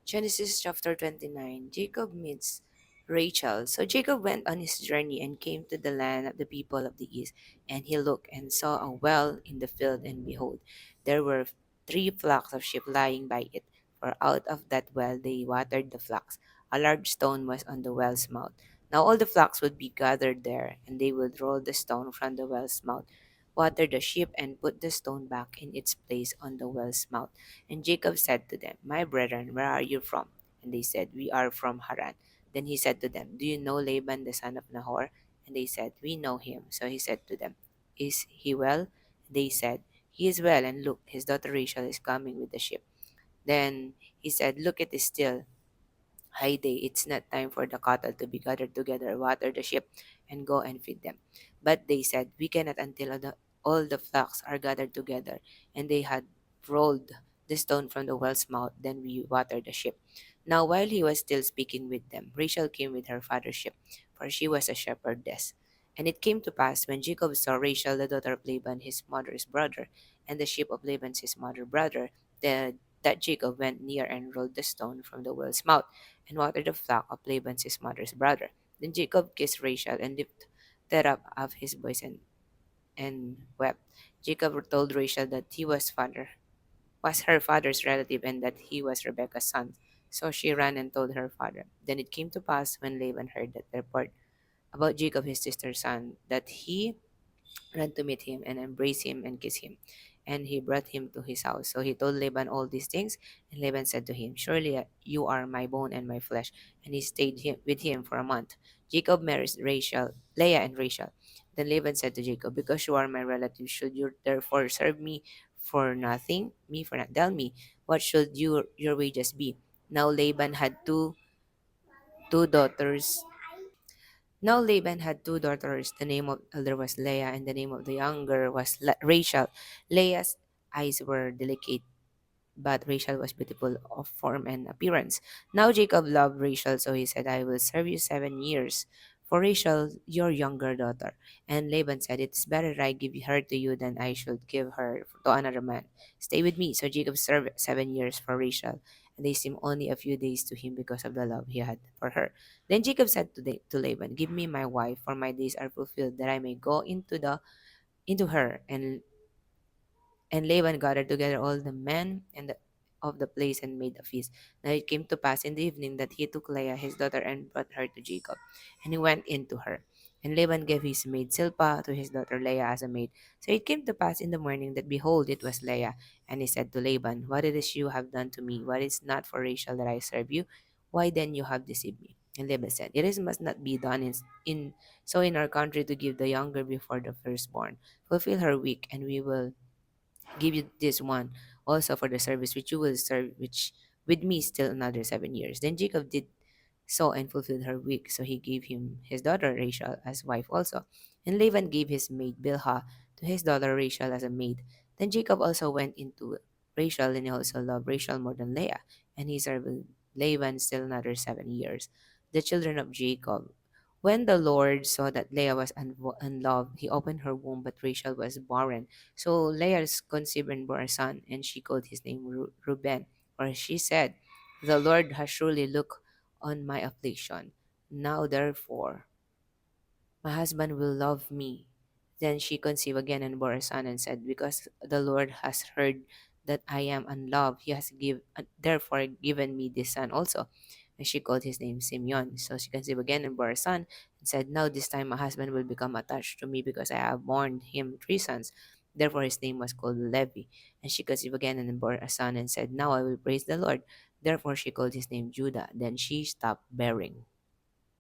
Genesis chapter 29. Jacob meets Rachel. So Jacob went on his journey and came to the land of the people of the east. And he looked and saw a well in the field, and behold, there were 3 flocks of sheep lying by it. For out of that well they watered the flocks. A large stone was on the well's mouth. Now all the flocks would be gathered there, and they would roll the stone from the well's mouth, water the sheep, and put the stone back in its place on the well's mouth. And Jacob said to them, My brethren, where are you from? And they said, We are from Haran. Then he said to them, Do you know Laban the son of Nahor? And they said, We know him. So he said to them, Is he well? They said, He is well, and look, his daughter Rachel is coming with the sheep. Then he said, Look, it is still high day. It's not time for the cattle to be gathered together. Water the sheep and go and feed them. But they said, We cannot until all the flocks are gathered together. And they had rolled the stone from the well's mouth. Then we watered the sheep. Now while he was still speaking with them, Rachel came with her father's sheep, for she was a shepherdess. And it came to pass, when Jacob saw Rachel, the daughter of Laban, his mother's brother, and the sheep of Laban's his mother's brother, that Jacob went near and rolled the stone from the well's mouth and watered the flock of Laban his mother's brother. Then Jacob kissed Rachel and lifted up of his voice and wept. Jacob told Rachel that he was her father's relative and that he was Rebekah's son. So she ran and told her father. Then it came to pass, when Laban heard that report about Jacob his sister's son, that he ran to meet him and embraced him and kissed him. And he brought him to his house. So he told Laban all these things. And Laban said to him, Surely you are my bone and my flesh. And he stayed with him for a month. Jacob married Leah and Rachel. Then Laban said to Jacob, Because you are my relative, should you therefore serve me for nothing? Me for not. Tell me, what should your wages be? Now Laban had two daughters. Now Laban had 2 daughters. The name of the elder was Leah, and the name of the younger was Rachel. Leah's eyes were delicate, but Rachel was beautiful of form and appearance. Now Jacob loved Rachel, so he said, I will serve you 7 years for Rachel, your younger daughter. And Laban said, It's better I give her to you than I should give her to another man. Stay with me. So Jacob served 7 years for Rachel, and they seemed only a few days to him because of the love he had for her. Then Jacob said to Laban, Give me my wife, for my days are fulfilled, that I may go into her. And Laban gathered together all the men of the place and made a feast. Now it came to pass in the evening that he took Leah his daughter and brought her to Jacob, and he went in to her. And Laban gave his maid Zilpah to his daughter Leah as a maid. So it came to pass in the morning that, behold, it was Leah. And he said to Laban, What it is you have done to me? What is not for Rachel that I serve you? Why then you have deceived me? And Laban said, It is must not be done in our country to give the younger before the firstborn. Fulfill her week, and we will give you this one also for the service which you will serve which with me still another 7 years. Then Jacob did so and fulfilled her week. So he gave him his daughter Rachel as wife also. And Laban gave his maid Bilhah to his daughter Rachel as a maid. Then Jacob also went into Rachel, and he also loved Rachel more than Leah. And he served Laban still another 7 years. The children of Jacob. When the Lord saw that Leah was unloved, he opened her womb, but Rachel was barren. So Leah conceived and bore a son, and she called his name Reuben. For she said, The Lord has surely looked on my affliction. Now therefore my husband will love me. Then she conceived again and bore a son, and said, Because the Lord has heard that I am unloved, he has therefore given me this son also. And she called his name Simeon. So she conceived again and bore a son, and said, Now this time my husband will become attached to me, because I have borne him 3 sons. Therefore his name was called Levi. And she conceived again and bore a son, and said, Now I will praise the Lord. Therefore she called his name Judah. Then she stopped bearing.